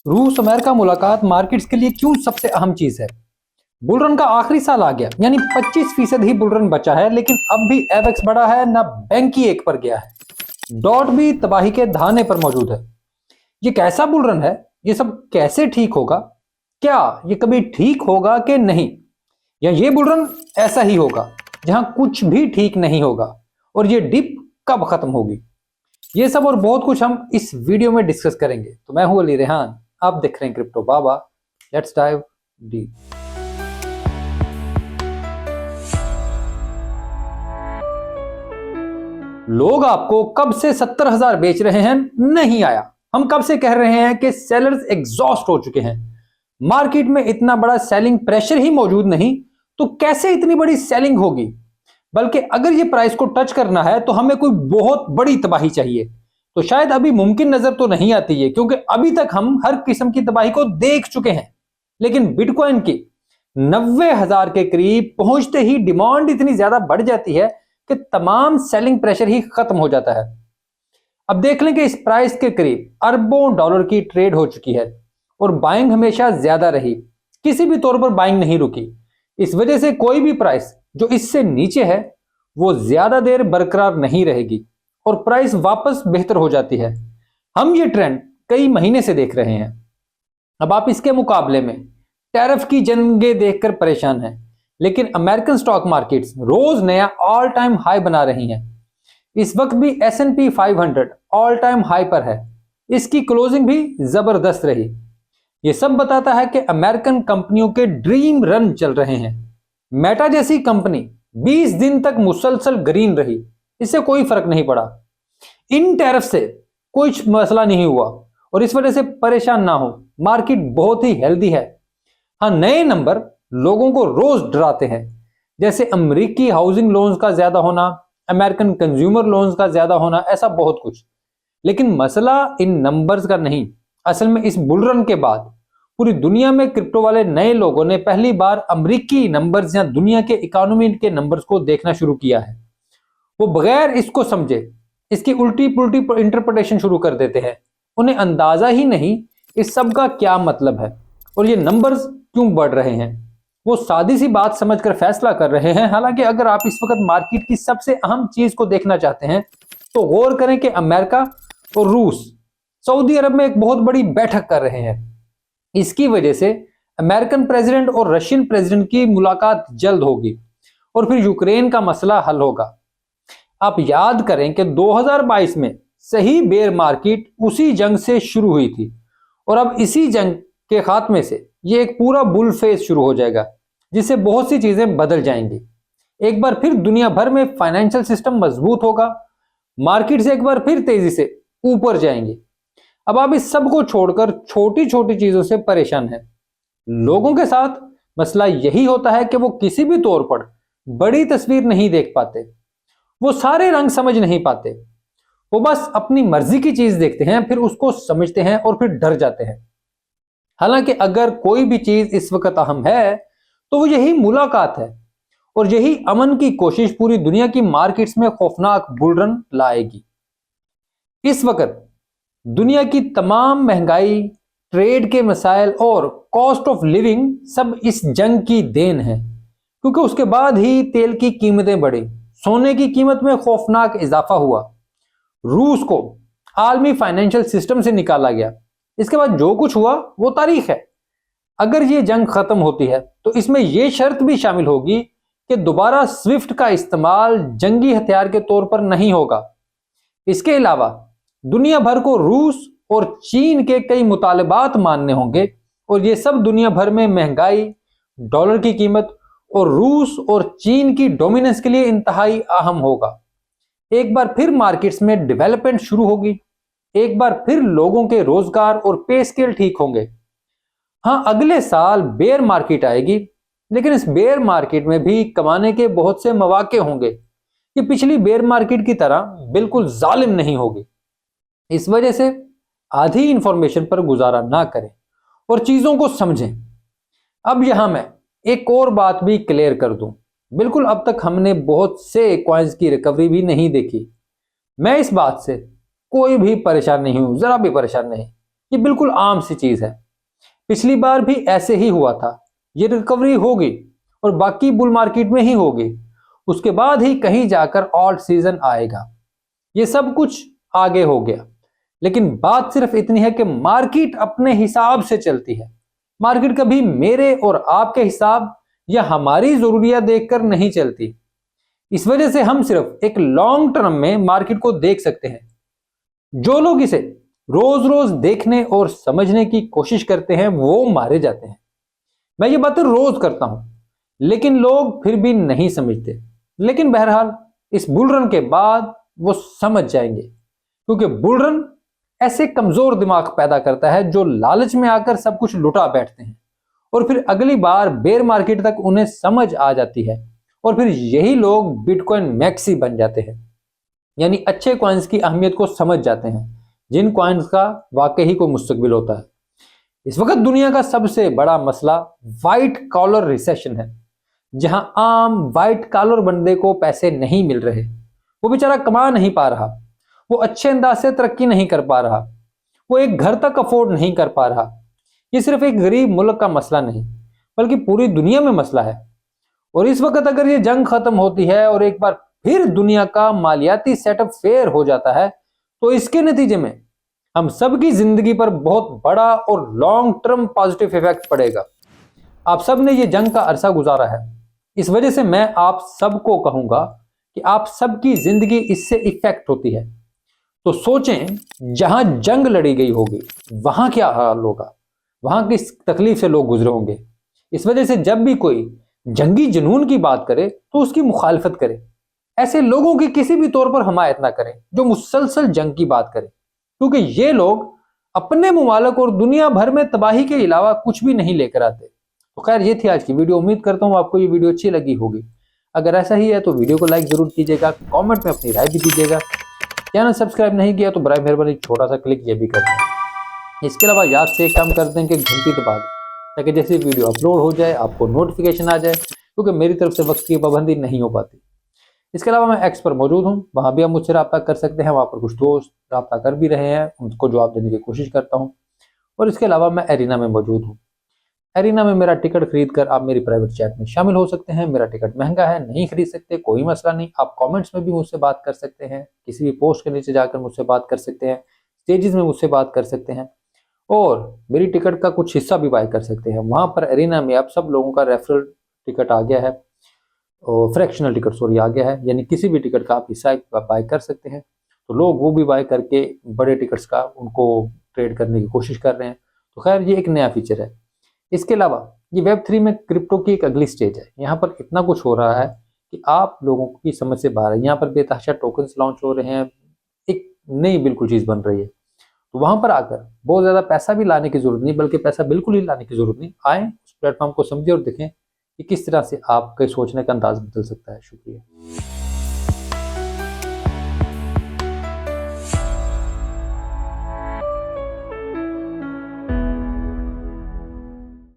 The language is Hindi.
रूस अमेरिका मुलाकात मार्केट्स के लिए क्यों सबसे अहम चीज है? बुलरन का आखिरी साल आ गया, यानी 25% ही बुलरन बचा है, लेकिन अब भी एवेक्स बढ़ा है, ना बैंक ही एक पर गया है। डॉट भी तबाही के धाने पर मौजूद है। ये कैसा बुलरन है? ये सब कैसे ठीक होगा? क्या ये कभी ठीक होगा कि नहीं? या ये बुलरन ऐसा ही होगा जहां कुछ भी ठीक नहीं होगा? और ये डिप कब खत्म होगी? ये सब और बहुत कुछ हम इस वीडियो में डिस्कस करेंगे। तो मैं हूं अली रेहान, आप देख रहे हैं crypto Baba. Let's dive deep. लोग आपको कब से 70,000 बेच रहे हैं नहीं आया। हम कब से कह रहे हैं कि सेलर्स एग्जॉस्ट हो चुके हैं। मार्केट में इतना बड़ा सेलिंग प्रेशर ही मौजूद नहीं तो कैसे इतनी बड़ी सेलिंग होगी? बल्कि अगर ये प्राइस को टच करना है तो हमें कोई बहुत बड़ी तबाही चाहिए। तो शायद अभी मुमकिन नजर तो नहीं आती है, क्योंकि अभी तक हम हर किस्म की तबाही को देख चुके हैं। लेकिन बिटकॉइन की 90,000 के करीब पहुंचते ही डिमांड इतनी ज्यादा बढ़ जाती है कि तमाम सेलिंग प्रेशर ही खत्म हो जाता है। अब देख लें कि इस प्राइस के करीब अरबों डॉलर की ट्रेड हो चुकी है और बाइंग हमेशा ज्यादा रही, किसी भी तौर पर बाइंग नहीं रुकी। इस वजह से कोई भी प्राइस जो इससे नीचे है वो ज्यादा देर बरकरार नहीं रहेगी और प्राइस वापस बेहतर हो जाती है। हम ये ट्रेंड कई महीने से देख रहे हैं। अब आप इसके मुकाबले में टैरिफ की जंगें देखकर परेशान हैं, लेकिन अमेरिकन स्टॉक मार्केट्स रोज नया ऑल टाइम हाई बना रही हैं। इस वक्त भी S&P 500 ऑल टाइम हाई पर है। इसकी क्लोजिंग भी जबरदस्त रही। यह सब बताता है कि अमेरिकन कंपनियों के ड्रीम रन चल रहे हैं। मेटा जैसी कंपनी 20 दिन तक मुसलसल ग्रीन रही, इससे कोई फर्क नहीं पड़ा। इन टैरिफ से कोई मसला नहीं हुआ और इस वजह से परेशान ना हो। मार्केट बहुत ही हेल्दी है। हाँ, नए नंबर लोगों को रोज डराते हैं, जैसे अमेरिकी हाउसिंग लोन्स का ज्यादा होना, अमेरिकन कंज्यूमर लोन्स का ज्यादा होना, ऐसा बहुत कुछ। लेकिन मसला इन नंबर्स का नहीं। असल में इस बुलरन के बाद पूरी दुनिया में क्रिप्टो वाले नए लोगों ने पहली बार अमेरिकी नंबर्स या दुनिया के इकोनॉमी के नंबर्स को देखना शुरू किया है। वो बगैर इसको समझे इसकी उल्टी पुल्टी इंटरप्रिटेशन शुरू कर देते हैं। उन्हें अंदाजा ही नहीं इस सब का क्या मतलब है और ये नंबर्स क्यों बढ़ रहे हैं। वो सादी सी बात समझकर फैसला कर रहे हैं। हालांकि अगर आप इस वक्त मार्केट की सबसे अहम चीज को देखना चाहते हैं तो गौर करें कि अमेरिका और रूस सऊदी अरब में एक बहुत बड़ी बैठक कर रहे हैं। इसकी वजह से अमेरिकन प्रेसिडेंट और रशियन प्रेसिडेंट की मुलाकात जल्द होगी और फिर यूक्रेन का मसला हल होगा। आप याद करें कि 2022 में सही बेयर मार्केट उसी जंग से शुरू हुई थी और अब इसी जंग के खात्मे से ये एक पूरा बुल फेज शुरू हो जाएगा, जिससे बहुत सी चीजें बदल जाएंगी। एक बार फिर दुनिया भर में फाइनेंशियल सिस्टम मजबूत होगा, मार्केट से एक बार फिर तेजी से ऊपर जाएंगे। अब आप इस सब को छोड़कर छोटी छोटी चीजों से परेशान हैं। लोगों के साथ मसला यही होता है कि वो किसी भी तौर पर बड़ी तस्वीर नहीं देख पाते, वो सारे रंग समझ नहीं पाते। वो बस अपनी मर्जी की चीज देखते हैं, फिर उसको समझते हैं और फिर डर जाते हैं। हालांकि अगर कोई भी चीज इस वक्त अहम है तो वो यही मुलाकात है और यही अमन की कोशिश पूरी दुनिया की मार्केट्स में खौफनाक बुलरन लाएगी। इस वक्त दुनिया की तमाम महंगाई, ट्रेड के मसाइल और कॉस्ट ऑफ लिविंग सब इस जंग की देन है, क्योंकि उसके बाद ही तेल की कीमतें बढ़ी, सोने की कीमत में खौफनाक इजाफा हुआ, रूस को आलमी फाइनेंशियल सिस्टम से निकाला गया। इसके बाद जो कुछ हुआ वो तारीख है। अगर ये जंग खत्म होती है तो इसमें यह शर्त भी शामिल होगी कि दोबारा स्विफ्ट का इस्तेमाल जंगी हथियार के तौर पर नहीं होगा। इसके अलावा दुनिया भर को रूस और चीन के कई मुतालबात मानने होंगे और ये सब दुनिया भर में महंगाई, डॉलर की कीमत और रूस और चीन की डोमिनेंस के लिए इंतहाई अहम होगा। एक बार फिर मार्केट्स में डेवलपमेंट शुरू होगी, एक बार फिर लोगों के रोजगार और पे स्केल ठीक होंगे। हाँ, अगले साल बेयर मार्केट आएगी, लेकिन इस बेयर मार्केट में भी कमाने के बहुत से मौके होंगे। ये पिछली बेयर मार्केट की तरह बिल्कुल जालिम नहीं होगी। इस वजह से आधी इंफॉर्मेशन पर गुजारा ना करें और चीजों को समझें। अब यहां मैं एक और बात भी क्लियर कर दूं। बिल्कुल अब तक हमने बहुत से कॉइन्स की रिकवरी भी नहीं देखी। मैं इस बात से कोई भी परेशान नहीं हूं, जरा भी परेशान नहीं। ये बिल्कुल आम सी चीज है। पिछली बार भी ऐसे ही हुआ था। ये रिकवरी होगी और बाकी बुल मार्केट में ही होगी, उसके बाद ही कहीं जाकर ऑल्ट सीजन आएगा। ये सब कुछ आगे हो गया, लेकिन बात सिर्फ इतनी है कि मार्केट अपने हिसाब से चलती है। मार्केट कभी मेरे और आपके हिसाब या हमारी जरूरियात देखकर नहीं चलती। इस वजह से हम सिर्फ एक लॉन्ग टर्म में मार्केट को देख सकते हैं। जो लोग इसे रोज रोज देखने और समझने की कोशिश करते हैं वो मारे जाते हैं। मैं ये बातें रोज करता हूं, लेकिन लोग फिर भी नहीं समझते। लेकिन बहरहाल इस बुल रन के बाद वो समझ जाएंगे, क्योंकि बुल रन ऐसे कमजोर दिमाग पैदा करता है जो लालच में आकर सब कुछ लुटा बैठते हैं और फिर अगली बार बेयर मार्केट तक उन्हें समझ आ जाती है और फिर यही लोग बिटकॉइन मैक्सी बन जाते हैं, यानी अच्छे कॉइन्स की अहमियत को समझ जाते हैं, जिन कॉइन्स का वाकई ही कोई मुस्तकबिल होता है। इस वक्त दुनिया का सबसे बड़ा मसला व्हाइट कॉलर रिसेशन है, जहां आम व्हाइट कॉलर बंदे को पैसे नहीं मिल रहे। वो बेचारा कमा नहीं पा रहा, वो अच्छे अंदाज से तरक्की नहीं कर पा रहा, वो एक घर तक अफोर्ड नहीं कर पा रहा। ये सिर्फ एक गरीब मुल्क का मसला नहीं, बल्कि पूरी दुनिया में मसला है। और इस वक्त अगर ये जंग खत्म होती है और एक बार फिर दुनिया का मालियाती सेटअप फेयर हो जाता है, तो इसके नतीजे में हम सबकी जिंदगी पर बहुत बड़ा और लॉन्ग टर्म पॉजिटिव इफेक्ट पड़ेगा। आप सब ने ये जंग का अरसा गुजारा है, इस वजह से मैं आप सबको कहूंगा कि आप सबकी जिंदगी इससे इफेक्ट होती है। तो सोचें, जहां जंग लड़ी गई होगी वहां क्या हाल होगा, वहां किस तकलीफ से लोग गुजरे होंगे। इस वजह से जब भी कोई जंगी जुनून की बात करे तो उसकी मुखालफत करे। ऐसे लोगों की किसी भी तौर पर हमायत ना करें जो मुसलसल जंग की बात करें, क्योंकि ये लोग अपने मुमालक और दुनिया भर में तबाही के अलावा कुछ भी नहीं लेकर आते। तो खैर, ये थी आज की वीडियो। उम्मीद करता हूं आपको ये वीडियो अच्छी लगी होगी। अगर ऐसा ही है तो वीडियो को लाइक जरूर कीजिएगा, कमेंट में अपनी राय भी दीजिएगा। चैनल सब्सक्राइब नहीं किया तो बराए मेहरबानी छोटा सा क्लिक ये भी कर दें। इसके अलावा याद से एक काम कर दें कि घंटी दबा दें, ताकि जैसे वीडियो अपलोड हो जाए आपको नोटिफिकेशन आ जाए, क्योंकि मेरी तरफ से वक्त की पाबंदी नहीं हो पाती। इसके अलावा मैं एक्स पर मौजूद हूँ, वहाँ भी आप मुझसे रब्ता कर सकते हैं। वहाँ पर कुछ दोस्त रब्ता कर भी रहे हैं, उनको जवाब देने की कोशिश करता हूँ। और इसके अलावा मैं एरिना में मौजूद हूँ। एरिना में मेरा टिकट खरीद कर आप मेरी प्राइवेट चैट में शामिल हो सकते हैं। मेरा टिकट महंगा है, नहीं खरीद सकते, कोई मसला नहीं। आप कमेंट्स में भी मुझसे बात कर सकते हैं, किसी भी पोस्ट के नीचे जाकर मुझसे बात कर सकते हैं, स्टेजेस में मुझसे बात कर सकते हैं और मेरी टिकट का कुछ हिस्सा भी बाय कर सकते हैं। वहाँ पर एरिना में आप सब लोगों का रेफरल टिकट आ गया है, और फ्रैक्शनल टिकट सॉरी आ गया है, यानी किसी भी टिकट का आप हिस्सा बाय कर सकते हैं। तो लोग वो भी बाय करके बड़े टिकट्स का उनको ट्रेड करने की कोशिश कर रहे हैं। तो खैर, ये एक नया फीचर है। इसके अलावा ये वेब3 में क्रिप्टो की एक अगली स्टेज है। यहाँ पर इतना कुछ हो रहा है कि आप लोगों की समझ से बाहर है। यहाँ पर बेतहाशा टोकन्स लॉन्च हो रहे हैं, एक नई बिल्कुल चीज़ बन रही है। तो वहाँ पर आकर बहुत ज़्यादा पैसा भी लाने की जरूरत नहीं, बल्कि पैसा बिल्कुल ही लाने की जरूरत नहीं। आए, उस प्लेटफॉर्म को समझे और देखें कि किस तरह से आपके सोचने का अंदाज बदल सकता है। शुक्रिया।